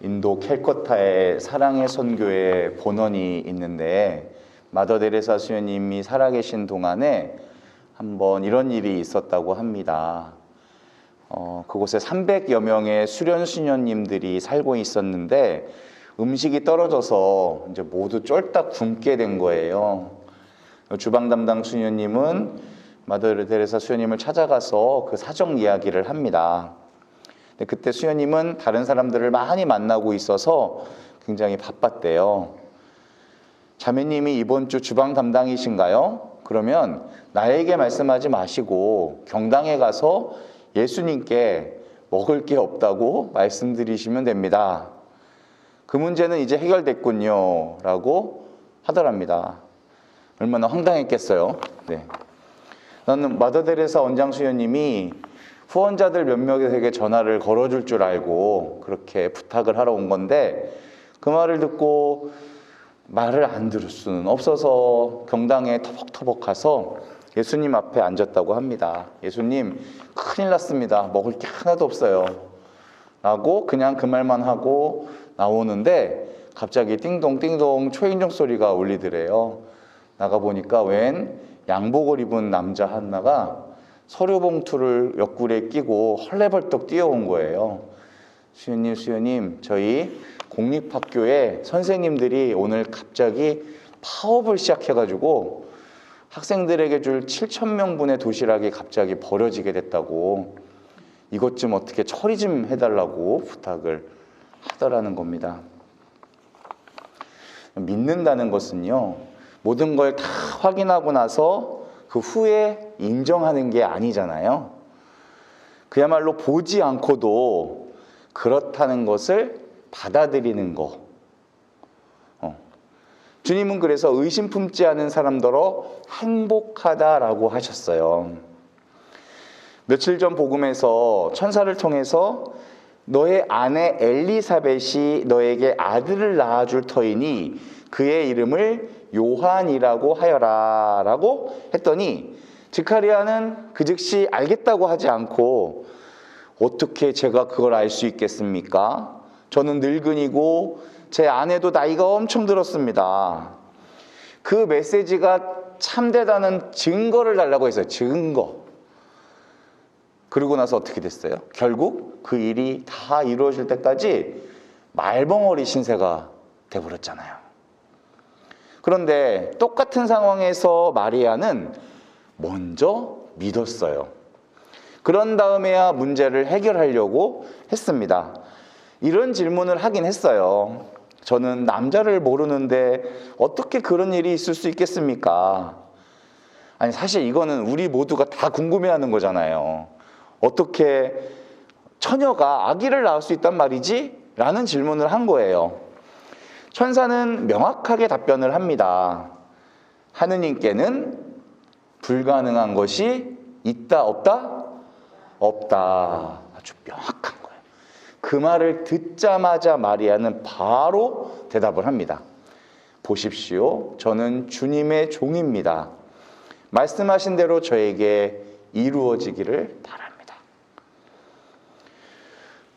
인도 캘커타에 사랑의 선교회 본원이 있는데 마더 데레사 수녀님이 살아계신 동안에 한번 이런 일이 있었다고 합니다. 그곳에 300여 명의 수련 수녀님들이 살고 있었는데 음식이 떨어져서 이제 모두 쫄딱 굶게 된 거예요. 주방 담당 수녀님은 마더 데레사 수녀님을 찾아가서 그 사정 이야기를 합니다. 그때 수녀님은 다른 사람들을 많이 만나고 있어서 굉장히 바빴대요. 자매님이 이번 주 주방 담당이신가요? 그러면 나에게 말씀하지 마시고 경당에 가서 예수님께 먹을 게 없다고 말씀드리시면 됩니다. 그 문제는 이제 해결됐군요 라고 하더랍니다. 얼마나 황당했겠어요. 네. 나는 마더 데레사 원장 수녀님이 후원자들 몇몇에게 전화를 걸어줄 줄 알고 그렇게 부탁을 하러 온 건데 그 말을 듣고 말을 안 들을 수는 없어서 경당에 터벅터벅 가서 예수님 앞에 앉았다고 합니다. 예수님, 큰일 났습니다. 먹을 게 하나도 없어요 라고 그냥 그 말만 하고 나오는데 갑자기 띵동띵동 초인종 소리가 울리더래요. 나가보니까 웬 양복을 입은 남자 하나가 서류 봉투를 옆구리에 끼고 헐레벌떡 뛰어온 거예요. 수녀님, 저희 공립학교에 선생님들이 오늘 갑자기 파업을 시작해가지고 학생들에게 줄 7,000명분의 도시락이 갑자기 버려지게 됐다고 이것 좀 어떻게 처리 좀 해달라고 부탁을 하더라는 겁니다. 믿는다는 것은요, 모든 걸 다 확인하고 나서 그 후에 인정하는 게 아니잖아요. 그야말로 보지 않고도 그렇다는 것을 받아들이는 거. 주님은 그래서 의심 품지 않은 사람더러 행복하다라고 하셨어요. 며칠 전 복음에서 천사를 통해서 너의 아내 엘리사벳이 너에게 아들을 낳아줄 터이니 그의 이름을 요한이라고 하여라 라고 했더니 스가랴는 그 즉시 알겠다고 하지 않고 어떻게 제가 그걸 알 수 있겠습니까? 저는 늙은이고 제 아내도 나이가 엄청 들었습니다. 그 메시지가 참되다는 증거를 달라고 했어요. 증거. 그러고 나서 어떻게 됐어요? 결국 그 일이 다 이루어질 때까지 말벙어리 신세가 돼버렸잖아요. 그런데 똑같은 상황에서 마리아는 먼저 믿었어요. 그런 다음에야 문제를 해결하려고 했습니다. 이런 질문을 하긴 했어요. 저는 남자를 모르는데 어떻게 그런 일이 있을 수 있겠습니까? 아니, 사실 이거는 우리 모두가 다 궁금해하는 거잖아요. 어떻게 처녀가 아기를 낳을 수 있단 말이지? 라는 질문을 한 거예요. 천사는 명확하게 답변을 합니다. 하느님께는 불가능한 것이 있다, 없다? 없다. 아주 명확한 거예요. 그 말을 듣자마자 마리아는 바로 대답을 합니다. 보십시오. 저는 주님의 종입니다. 말씀하신 대로 저에게 이루어지기를 바랍니다.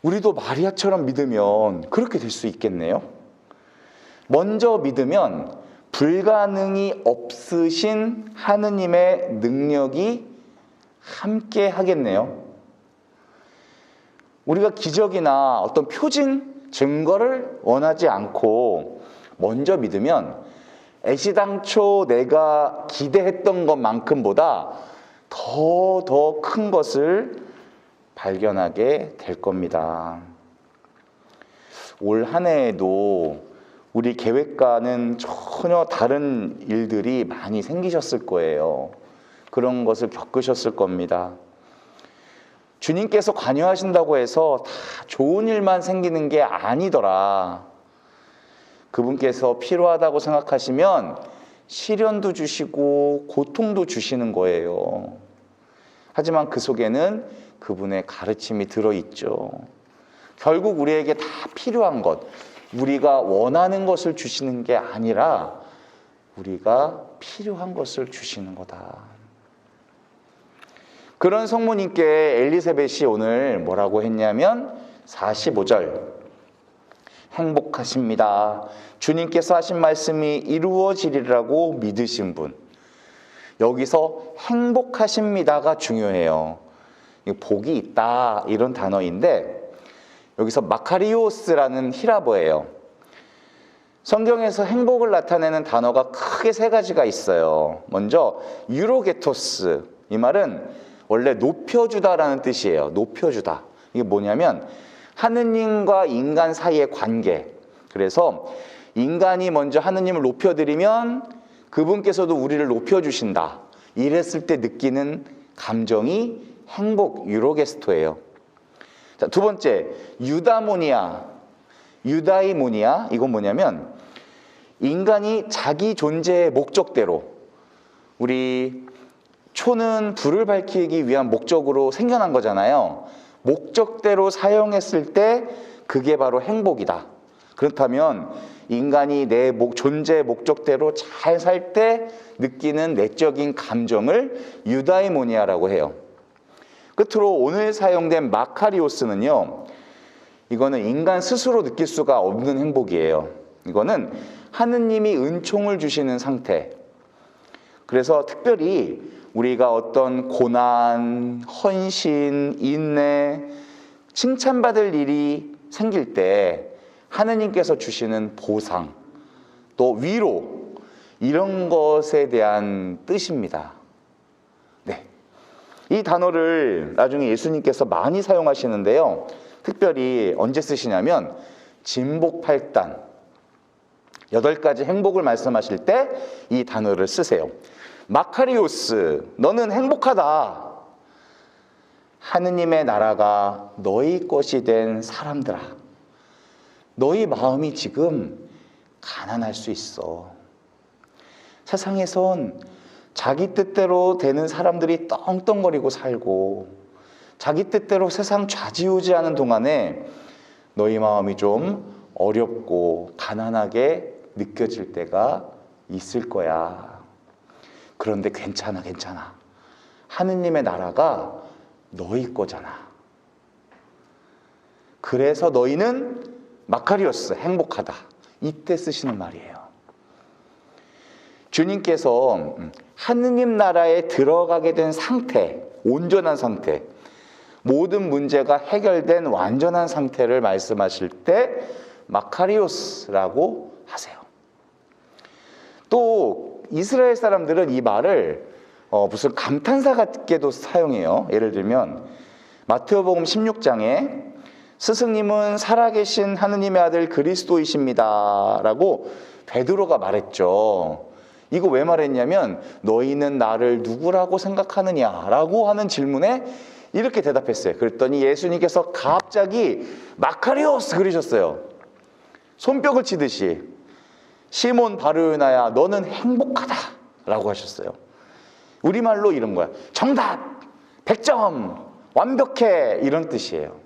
우리도 마리아처럼 믿으면 그렇게 될 수 있겠네요. 먼저 믿으면 불가능이 없으신 하느님의 능력이 함께 하겠네요. 우리가 기적이나 어떤 표징, 증거를 원하지 않고 먼저 믿으면 애시당초 내가 기대했던 것만큼보다 더 큰 것을 발견하게 될 겁니다. 올 한 해에도 우리 계획과는 전혀 다른 일들이 많이 생기셨을 거예요. 그런 것을 겪으셨을 겁니다. 주님께서 관여하신다고 해서 다 좋은 일만 생기는 게 아니더라. 그분께서 필요하다고 생각하시면 시련도 주시고 고통도 주시는 거예요. 하지만 그 속에는 그분의 가르침이 들어있죠. 결국 우리에게 다 필요한 것, 우리가 원하는 것을 주시는 게 아니라 우리가 필요한 것을 주시는 거다. 그런 성모님께 엘리사벳이 오늘 뭐라고 했냐면 45절 행복하십니다. 주님께서 하신 말씀이 이루어지리라고 믿으신 분. 여기서 행복하십니다가 중요해요. 복이 있다 이런 단어인데 여기서 마카리오스라는 히라보예요. 성경에서 행복을 나타내는 단어가 크게 세 가지가 있어요. 먼저 유로게토스, 이 말은 원래 높여주다라는 뜻이에요. 높여주다. 이게 뭐냐면 하느님과 인간 사이의 관계. 그래서 인간이 먼저 하느님을 높여드리면 그분께서도 우리를 높여주신다. 이랬을 때 느끼는 감정이 행복, 유로게스토예요. 자, 두 번째, 유다모니아. 유다이모니아, 이건 뭐냐면 인간이 자기 존재의 목적대로, 우리 초는 불을 밝히기 위한 목적으로 생겨난 거잖아요. 목적대로 사용했을 때 그게 바로 행복이다. 그렇다면 인간이 내 존재의 목적대로 잘 살 때 느끼는 내적인 감정을 유다이모니아라고 해요. 끝으로 오늘 사용된 마카리오스는요, 이거는 인간 스스로 느낄 수가 없는 행복이에요. 이거는 하느님이 은총을 주시는 상태. 그래서 특별히 우리가 어떤 고난, 헌신, 인내, 칭찬받을 일이 생길 때 하느님께서 주시는 보상, 또 위로, 이런 것에 대한 뜻입니다. 네. 이 단어를 나중에 예수님께서 많이 사용하시는데요. 특별히 언제 쓰시냐면 진복8단 8가지 행복을 말씀하실 때 이 단어를 쓰세요. 마카리오스, 너는 행복하다. 하느님의 나라가 너희 것이 된 사람들아, 너희 마음이 지금 가난할 수 있어. 세상에선 자기 뜻대로 되는 사람들이 떵떵거리고 살고 자기 뜻대로 세상 좌지우지하는 동안에 너희 마음이 좀 어렵고 가난하게 느껴질 때가 있을 거야. 그런데 괜찮아. 하느님의 나라가 너희 거잖아. 그래서 너희는 마카리오스, 행복하다. 이때 쓰시는 말이에요. 주님께서 하느님 나라에 들어가게 된 상태, 온전한 상태, 모든 문제가 해결된 완전한 상태를 말씀하실 때 마카리오스라고 하세요. 또 이스라엘 사람들은 이 말을 무슨 감탄사 같게도 사용해요. 예를 들면 마태복음 16장에 스승님은 살아계신 하느님의 아들 그리스도이십니다 라고 베드로가 말했죠. 이거 왜 말했냐면 너희는 나를 누구라고 생각하느냐 라고 하는 질문에 이렇게 대답했어요. 그랬더니 예수님께서 갑자기 마카리오스 그러셨어요. 손뼉을 치듯이 시몬 바르요나야 너는 행복하다 라고 하셨어요. 우리말로 이런 거야. 정답! 100점! 완벽해! 이런 뜻이에요.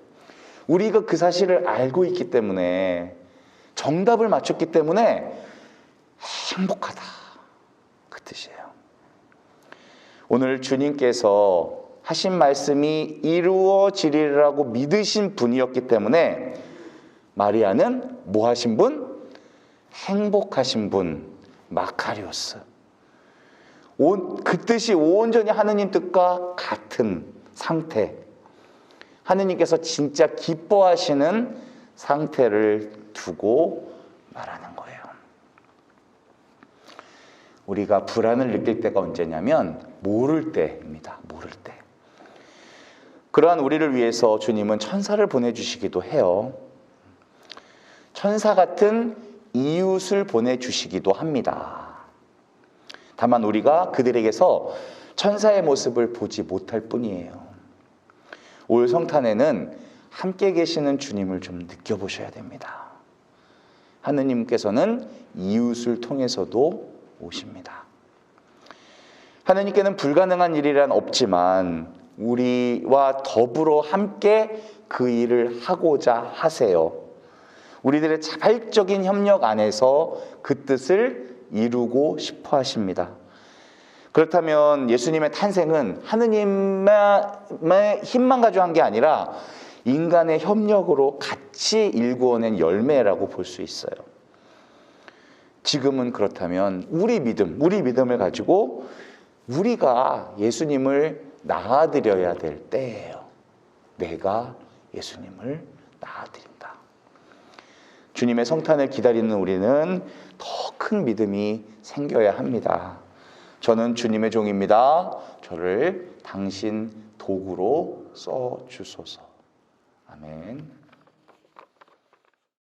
우리가 그 사실을 알고 있기 때문에, 정답을 맞췄기 때문에 행복하다, 그 뜻이에요. 오늘 주님께서 하신 말씀이 이루어지리라고 믿으신 분이었기 때문에 마리아는 뭐 하신 분? 행복하신 분, 마카리오스. 그 뜻이 온전히 하느님 뜻과 같은 상태, 하느님께서 진짜 기뻐하시는 상태를 두고 말하는 거예요. 우리가 불안을 느낄 때가 언제냐면 모를 때입니다. 모를 때. 그러한 우리를 위해서 주님은 천사를 보내주시기도 해요. 천사 같은 이웃을 보내주시기도 합니다. 다만 우리가 그들에게서 천사의 모습을 보지 못할 뿐이에요. 올 성탄에는 함께 계시는 주님을 좀 느껴보셔야 됩니다. 하느님께서는 이웃을 통해서도 오십니다. 하느님께는 불가능한 일이란 없지만 우리와 더불어 함께 그 일을 하고자 하세요. 우리들의 자발적인 협력 안에서 그 뜻을 이루고 싶어 하십니다. 그렇다면 예수님의 탄생은 하느님의 힘만 가지고 한 게 아니라 인간의 협력으로 같이 일구어낸 열매라고 볼 수 있어요. 지금은 그렇다면 우리 믿음을 가지고 우리가 예수님을 낳아드려야 될 때예요. 내가 예수님을 낳아드린다. 주님의 성탄을 기다리는 우리는 더 큰 믿음이 생겨야 합니다. 저는 주님의 종입니다. 저를 당신 도구로 써주소서. 아멘.